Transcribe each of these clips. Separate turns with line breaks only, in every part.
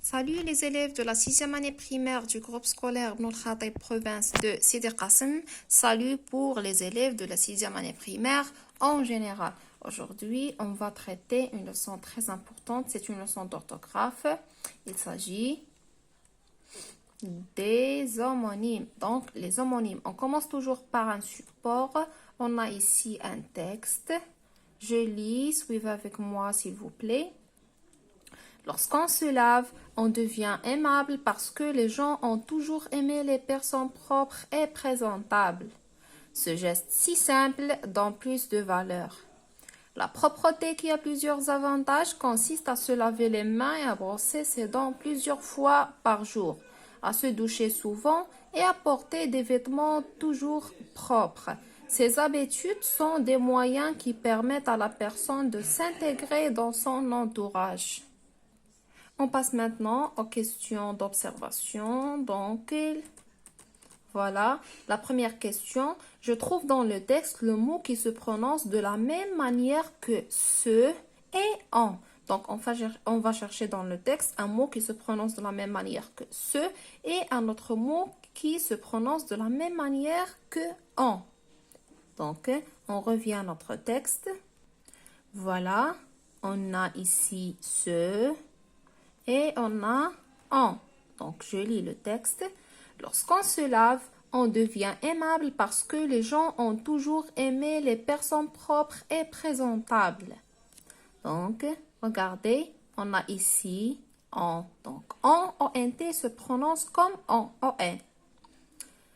Salut les élèves de la 6e année primaire du groupe scolaire Ibn Khatib province de Sidi Qasim. Salut pour les élèves de la 6e année primaire en général. Aujourd'hui, on va traiter une leçon très importante. C'est une leçon d'orthographe. Il s'agit des homonymes. Donc, les homonymes, on commence toujours par un support. On a ici un texte. Je lis, suivez avec moi s'il vous plaît. Lorsqu'on se lave, on devient aimable parce que les gens ont toujours aimé les personnes propres et présentables. Ce geste si simple donne plus de valeur. La propreté qui a plusieurs avantages consiste à se laver les mains et à brosser ses dents plusieurs fois par jour, à se doucher souvent et à porter des vêtements toujours propres. Ces habitudes sont des moyens qui permettent à la personne de s'intégrer dans son entourage. On passe maintenant aux questions d'observation. Donc, voilà, la première question. Je trouve dans le texte le mot qui se prononce de la même manière que ce et en. Donc, on va chercher dans le texte un mot qui se prononce de la même manière que ce et un autre mot qui se prononce de la même manière que en. Donc, on revient à notre texte. Voilà, on a ici ce et on a en. Donc, je lis le texte. Lorsqu'on se lave, on devient aimable parce que les gens ont toujours aimé les personnes propres et présentables. Donc, regardez, on a ici en. Donc, en, ONT se prononce comme en, ON.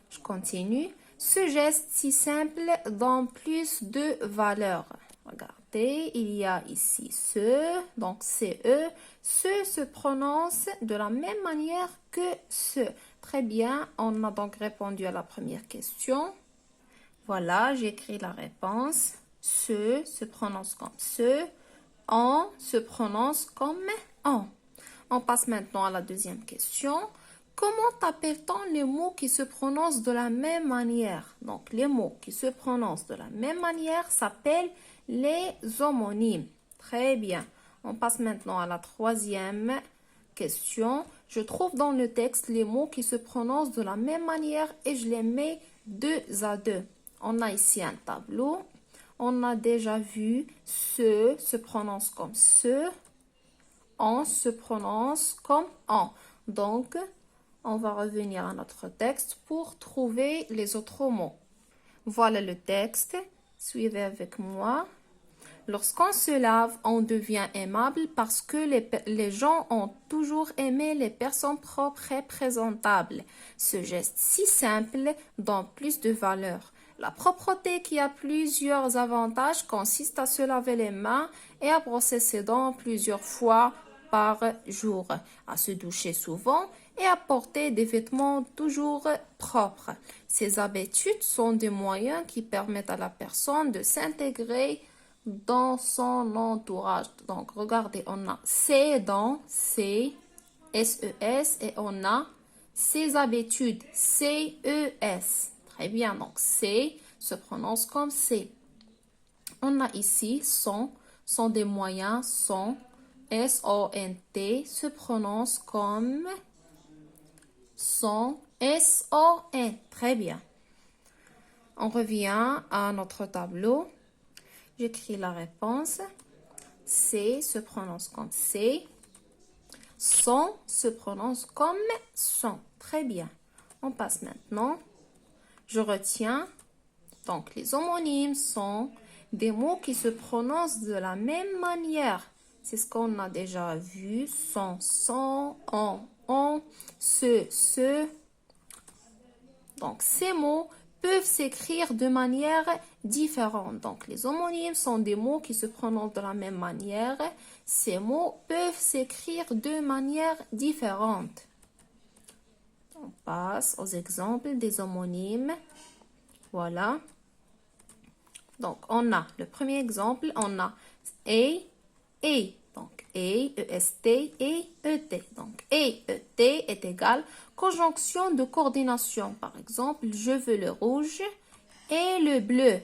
Je continue. Ce geste si simple donne plus de valeur. Regardez, il y a ici ce, donc CE. Ce se prononce de la même manière que ce. Très bien, on a donc répondu à la première question. Voilà, j'écris la réponse. Ce se prononce comme ce. En se prononce comme en. On passe maintenant à la deuxième question. Comment appelle-t-on les mots qui se prononcent de la même manière? Donc, les mots qui se prononcent de la même manière s'appellent les homonymes. Très bien. On passe maintenant à la troisième question. Je trouve dans le texte les mots qui se prononcent de la même manière et je les mets deux à deux. On a ici un tableau. On a déjà vu ce se prononce comme ce. En se prononce comme en. Donc, on va revenir à notre texte pour trouver les autres mots. Voilà le texte. Suivez avec moi. Lorsqu'on se lave, on devient aimable parce que les gens ont toujours aimé les personnes propres et présentables. Ce geste si simple donne plus de valeur. La propreté qui a plusieurs avantages consiste à se laver les mains et à brosser ses dents plusieurs fois par jour, à se doucher souvent et à porter des vêtements toujours propres. Ces habitudes sont des moyens qui permettent à la personne de s'intégrer dans son entourage. Donc, regardez, on a ses dents, C, S-E-S, et on a ses habitudes, C-E-S. Très bien, donc C se prononce comme C. On a ici sont des moyens, sont, S-O-N-T se prononce comme son, S-O-N. Très bien. On revient à notre tableau. J'écris la réponse. C se prononce comme C. Son se prononce comme son. Très bien. On passe maintenant. Je retiens. Donc, les homonymes sont des mots qui se prononcent de la même manière. C'est ce qu'on a déjà vu. Son, on, ce. Donc, ces mots peuvent s'écrire de manière différente. Donc, les homonymes sont des mots qui se prononcent de la même manière. Ces mots peuvent s'écrire de manière différente. On passe aux exemples des homonymes. Voilà. Donc, on a le premier exemple, on a et. Donc, E-S-T et E-T. Donc, E-E-T est égal conjonction de coordination. Par exemple, je veux le rouge et le bleu.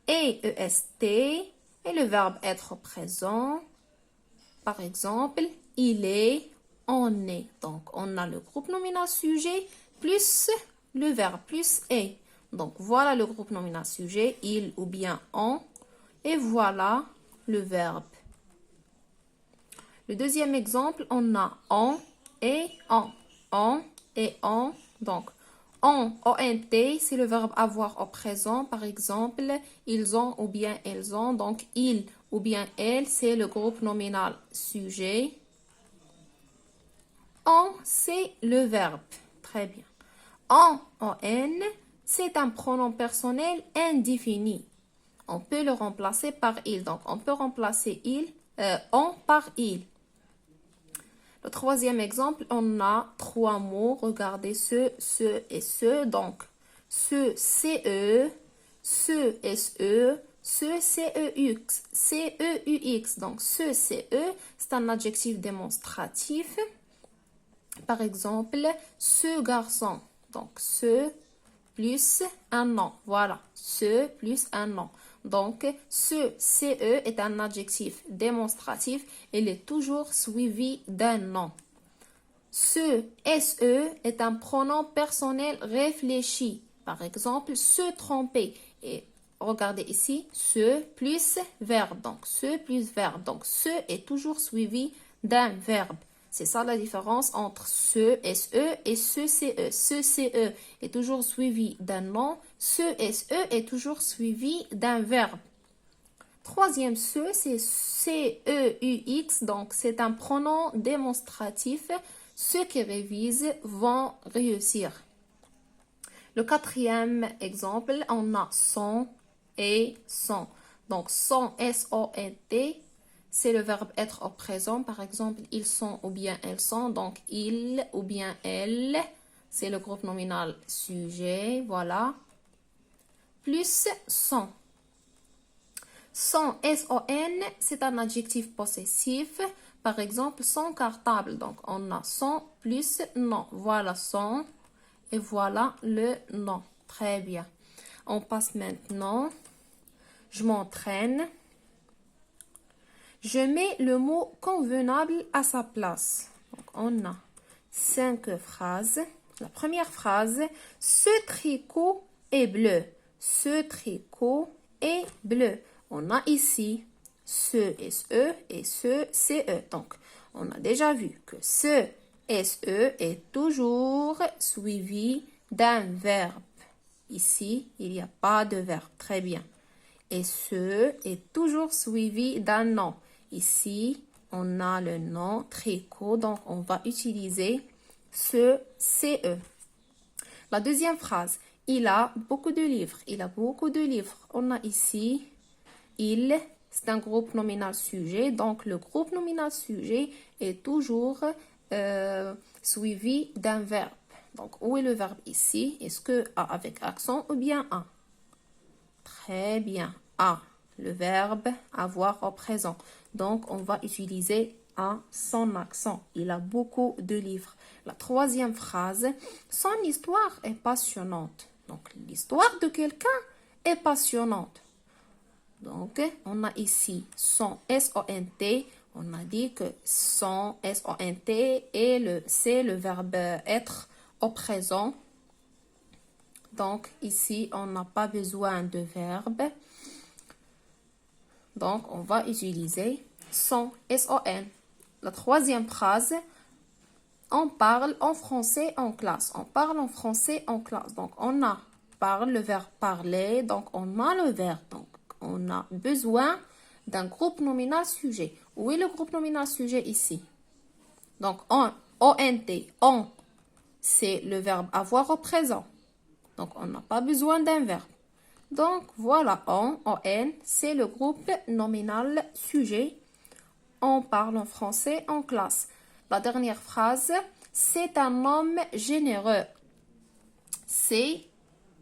E-E-S-T et le verbe être présent. Par exemple, il est, on est. Donc, on a le groupe nominal sujet plus le verbe plus est. Donc, voilà le groupe nominal sujet, il ou bien on. Et voilà le verbe. Le deuxième exemple, on a on et on. On et on. Donc, on, ONT, c'est le verbe avoir au présent. Par exemple, ils ont ou bien elles ont. Donc, ils ou bien elles, c'est le groupe nominal sujet. On, c'est le verbe. Très bien. On, c'est un pronom personnel indéfini. On peut le remplacer par il. Donc, on peut remplacer on par il. Le troisième exemple, on a trois mots. Regardez ce et ce. Donc, ce, CE, ce, SE, ce, CEUX, CEUX. Donc, ce, CE, c'est un adjectif démonstratif. Par exemple, ce garçon. Donc, ce plus un nom. Voilà, ce plus un nom. Donc, ce CE est un adjectif démonstratif. Il est toujours suivi d'un nom. Ce SE est un pronom personnel réfléchi. Par exemple, se tromper. Et regardez ici, ce plus verbe. Donc, ce plus verbe. Donc, ce est toujours suivi d'un verbe. C'est ça la différence entre ce SE et ce CE. Ce CE est toujours suivi d'un nom. Ce SE est toujours suivi d'un verbe. Troisième ce, c'est CEUX. Donc, c'est un pronom démonstratif. Ceux qui révisent vont réussir. Le quatrième exemple, on a son et son. Donc, son, S-O-N-T, c'est le verbe être au présent. Par exemple, ils sont ou bien elles sont. Donc, ils ou bien elles, c'est le groupe nominal sujet. Voilà. Plus son. Son, S-O-N, c'est un adjectif possessif. Par exemple, son cartable. Donc, on a son plus nom. Voilà son et voilà le nom. Très bien. On passe maintenant. Je m'entraîne. Je mets le mot convenable à sa place. Donc, on a 5 phrases. La première phrase, ce tricot est bleu. Ce tricot est bleu. On a ici ce SE et ce CE. Donc, on a déjà vu que ce SE est toujours suivi d'un verbe. Ici, il n'y a pas de verbe. Très bien. Et ce est toujours suivi d'un nom. Ici, on a le nom tricot, donc on va utiliser ce CE. La deuxième phrase, il a beaucoup de livres. Il a beaucoup de livres. On a ici, il, c'est un groupe nominal sujet, donc le groupe nominal sujet est toujours suivi d'un verbe. Donc, où est le verbe ici? Est-ce que A avec accent ou bien A? Très bien. A, le verbe avoir au présent. Donc, on va utiliser A sans accent. Il a beaucoup de livres. La troisième phrase, son histoire est passionnante. Donc, l'histoire de quelqu'un est passionnante. Donc, on a ici son S-O-N-T. On a dit que son S-O-N-T et c'est le verbe être au présent. Donc, ici, on n'a pas besoin de verbe. Donc, on va utiliser son, S-O-N. La troisième phrase, on parle en français en classe. On parle en français en classe. Donc, on a parle, le verbe parler. Donc, on a le verbe. Donc, on a besoin d'un groupe nominal sujet. Où est le groupe nominal sujet ici? Donc, on, O-N-T, on, c'est le verbe avoir au présent. Donc, on n'a pas besoin d'un verbe. Donc, voilà, on, c'est le groupe nominal sujet. On parle en français en classe. La dernière phrase, c'est un homme généreux. C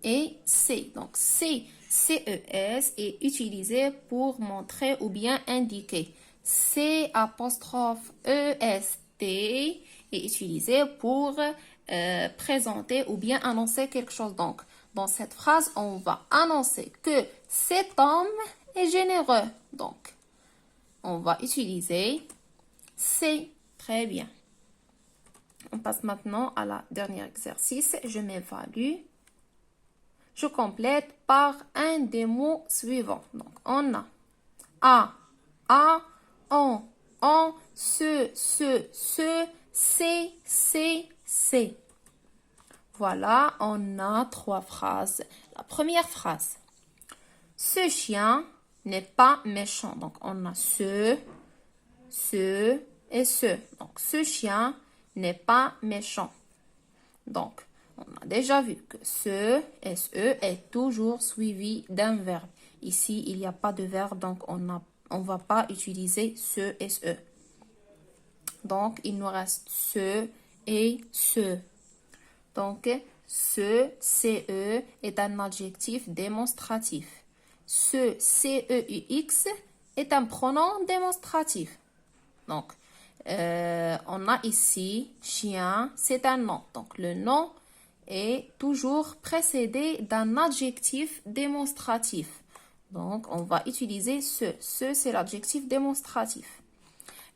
et C. Donc, C-E-S est utilisé pour montrer ou bien indiquer. C apostrophe E-S-T est utilisé pour présenter ou bien annoncer quelque chose. Donc, dans cette phrase, on va annoncer que cet homme est généreux. Donc, on va utiliser C. Très bien. On passe maintenant à la dernier exercice. Je m'évalue. Je complète par un des mots suivants. Donc, on a, on, ce, c'est. Voilà, on a 3 phrases. La première phrase. Ce chien n'est pas méchant. Donc, on a ce et ce. Donc, ce chien n'est pas méchant. Donc, on a déjà vu que ce, SE, est toujours suivi d'un verbe. Ici, il n'y a pas de verbe, donc on ne va pas utiliser ce, SE. Donc, il nous reste ce et ce. Donc, ce, CE, est un adjectif démonstratif. Ce, CEUX, est un pronom démonstratif. Donc, on a ici chien, c'est un nom. Donc, le nom est toujours précédé d'un adjectif démonstratif. Donc, on va utiliser ce. Ce, c'est l'adjectif démonstratif.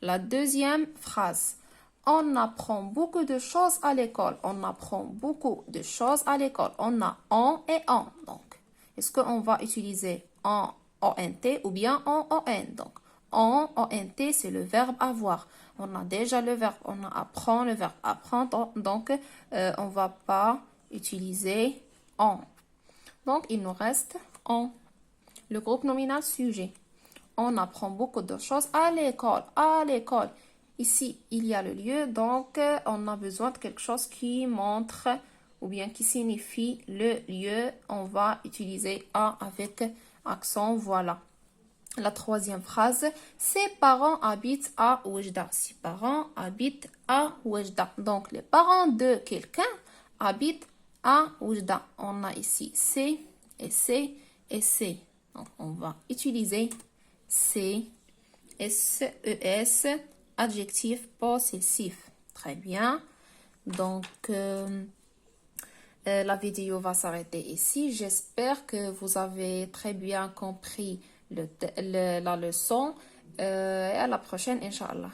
La deuxième phrase. On apprend beaucoup de choses à l'école. On apprend beaucoup de choses à l'école. On a on et on. Donc, est-ce qu'on va utiliser en ONT ou bien en ON? Donc, en ONT, c'est le verbe avoir. On a déjà le verbe. On a apprend le verbe apprendre. Donc, on ne va pas utiliser en. Donc, il nous reste en. Le groupe nominal sujet. On apprend beaucoup de choses à l'école. À l'école. Ici, il y a le lieu, donc on a besoin de quelque chose qui montre ou bien qui signifie le lieu. On va utiliser A avec accent, voilà. La troisième phrase, ses parents habitent à Oujda. Ses parents habitent à Oujda. Donc, les parents de quelqu'un habitent à Oujda. On a ici C et C et C. Donc, on va utiliser C, S-E-S, adjectif possessif. Très bien. Donc, la vidéo va s'arrêter ici. J'espère que vous avez très bien compris la leçon. Et à la prochaine, Inch'Allah.